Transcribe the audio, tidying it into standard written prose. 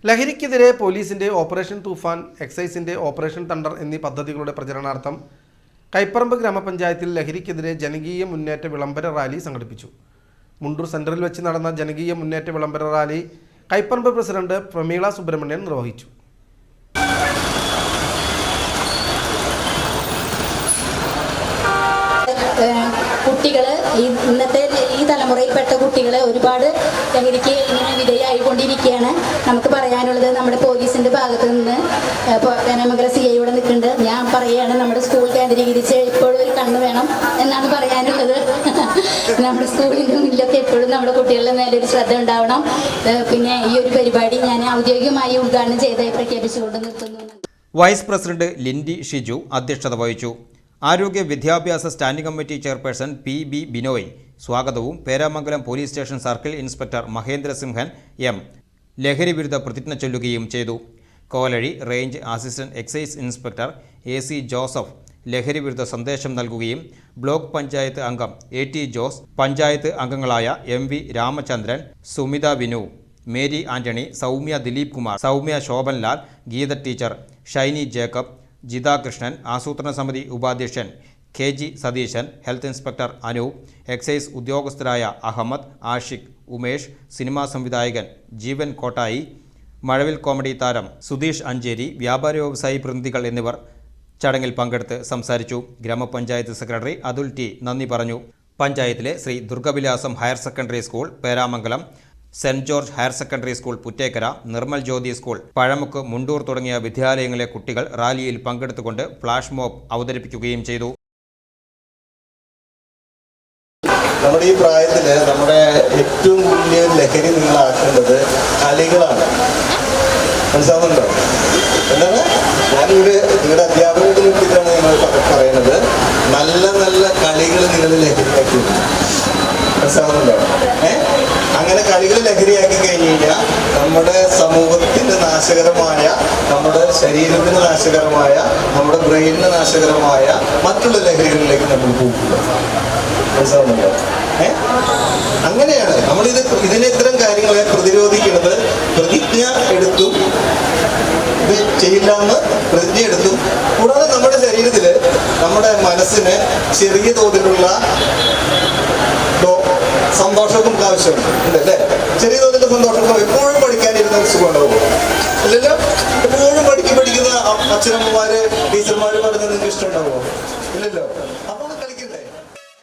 ലഹരിക്കെതിരെ പോലീസിന്റെ ഓപ്പറേഷൻ തൂഫാൻ, എക്സൈസിന്റെ operation thunder എന്നീ പദ്ധതികളുടെ പ്രചരണാർത്ഥം കൈപ്പറമ്പ് ഗ്രാമപഞ്ചായത്തിൽ ലഹരിക്കെതിരെ ജനകീയ മുന്നേറ്റ വിളംബര റാലി സംഘടിപ്പിച്ചു. മുണ്ടൂർ സെന്ററിൽ വെച്ച് നടന്ന ജനകീയ മുന്നേറ്റ വിളംബര റാലി കൈപ്പറമ്പ് പ്രസിഡന്റ് പ്രമീള സുബ്രഹ്മണ്യൻ നിർവഹിച്ചു. കുട്ടികൾ ഇന്നത്തെ ഈ തലമുറയിൽപ്പെട്ട കുട്ടികൾ ഒരുപാട് ലഹരിക്ക് ഇങ്ങനെ വിധേയമായിക്കൊണ്ടിരിക്കുകയാണ്. നമുക്ക് പറയാനുള്ളത് നമ്മുടെ പോലീസിൻ്റെ ഭാഗത്തു നിന്ന് വേനമംഗല CI ഇവിടെ നിൽക്കുന്നുണ്ട്. ഞാൻ പറയുകയാണ്, നമ്മുടെ സ്കൂൾ കേന്ദ്രീകരിച്ച് എപ്പോഴും ഒരു കണ്ണ് വേണം എന്നാണ് പറയാനുള്ളത്. നമ്മുടെ സ്കൂളിൻ്റെ മുന്നിലൊക്കെ എപ്പോഴും നമ്മുടെ കുട്ടികളുടെ നേരെ ഒരു ശ്രദ്ധ ഉണ്ടാവണം. പിന്നെ ഈ ഒരു പരിപാടി ഞാൻ ഔദ്യോഗികമായി ഉദ്ഘാടനം ചെയ്തായി പ്രഖ്യാപിച്ചുകൊണ്ട് നിർത്തുന്നു. വൈസ് പ്രസിഡന്റ് ലിൻഡി ഷിജു അധ്യക്ഷത വഹിച്ചു. ആരോഗ്യ വിദ്യാഭ്യാസ standing committee chairperson PB Binoy സ്വാഗതവും Peramangalam police station circle inspector Mahendrasimhan M ലഹരി വിരുദ്ധ പ്രതിജ്ഞ ചൊല്ലുകയും ചെയ്തു. Kolazhy range assistant excise inspector AC Joseph ലഹരി വിരുദ്ധ സന്ദേശം നൽകുകയും ബ്ലോക്ക് പഞ്ചായത്ത് അംഗം AT ജോസ്, പഞ്ചായത്ത് അംഗങ്ങളായ MV രാമചന്ദ്രൻ, സുമിത വിനു, മേരി ആന്റണി, സൗമ്യ ദിലീപ് കുമാർ, സൗമ്യ ശോഭൻലാൽ, ഗീത ടീച്ചർ, ഷൈനി ജേക്കബ്, ജിതാ കൃഷ്ണൻ, ആസൂത്രണ സമിതി ഉപാധ്യക്ഷൻ KG Satheesan, health inspector Anoop, excise ഉദ്യോഗസ്ഥരായ അഹമ്മദ്, ആഷിഖ്, ഉമേഷ്, സിനിമാ സംവിധായകൻ ജീവൻ കോട്ടായി, മഴവിൽ കോമഡി താരം സുധീഷ് അഞ്ചേരി, വ്യാപാര വ്യവസായി പ്രതിനിധികൾ എന്നിവർ ചടങ്ങിൽ പങ്കെടുത്ത് സംസാരിച്ചു. ഗ്രാമപഞ്ചായത്ത് സെക്രട്ടറി അതുൽ T നന്ദി പറഞ്ഞു. പഞ്ചായത്തിലെ Sree Durgavilasam higher secondary school, Peramangalam Saint George higher secondary school Puttekkara, Nirmal Jyothi school Pazhamukku, Mundur തുടങ്ങിയ വിദ്യാലയങ്ങളിലെ കുട്ടികൾ റാലിയിൽ പങ്കെടുത്തുകൊണ്ട് ഫ്ലാഷ് മോബ് അവതരിപ്പിക്കുകയും ചെയ്തു. നമ്മുടെ ഈ പ്രായത്തില് നമ്മുടെ ഏറ്റവും വലിയ ലഹരി നിങ്ങളാക്കേണ്ടത് കളികളാണ്. മനസ്സിലാവുന്നുണ്ടോ? എന്താണ് നിങ്ങളുടെ അധ്യാപകരുടെ വേണ്ടിയിട്ടാണ് നിങ്ങൾ പറയുന്നത്. നല്ല നല്ല കളികൾ നിങ്ങൾ ലഹരിയാക്കി. മനസ്സിലാവുന്നുണ്ടോ? അങ്ങനെ കളികൾ ലഹരിയാക്കി കഴിഞ്ഞ് കഴിഞ്ഞാൽ നമ്മുടെ സമൂഹത്തിന് നാശകരമായ, നമ്മുടെ ശരീരത്തിന് നാശകരമായ, നമ്മുടെ ബ്രെയിനിന് നാശകരമായ മറ്റുള്ള ലഹരികളിലേക്ക് നമ്മൾ പോകുക. മനസ്സിലാവുന്നുണ്ടോ? അങ്ങനെയാണ് ഇതിനെ ഇത്തരം കാര്യങ്ങളെ പ്രതിരോധിക്കുന്നത്. പ്രതിജ്ഞ എടുത്തും ഇത് ചെയ്യില്ലാന്ന് പ്രതിജ്ഞ എടുത്തും, കൂടാതെ നമ്മുടെ ശരീരത്തില്, നമ്മുടെ മനസ്സിന് ചെറിയ തോതിലുള്ള സന്തോഷവും ആവശ്യമുണ്ട് അല്ലേ? ചെറിയ തോതിലുള്ള സന്തോഷം. എപ്പോഴും പഠിക്കാനിരുന്ന സുഖമുണ്ടാവും ഇല്ലല്ലോ? എപ്പോഴും പഠിക്കുന്ന അച്ഛനമ്മമാര്, ടീച്ചർമാര് പറഞ്ഞത് നിങ്ങൾക്ക് ഇഷ്ടമുണ്ടാവുമോ? ഇല്ലല്ലോ.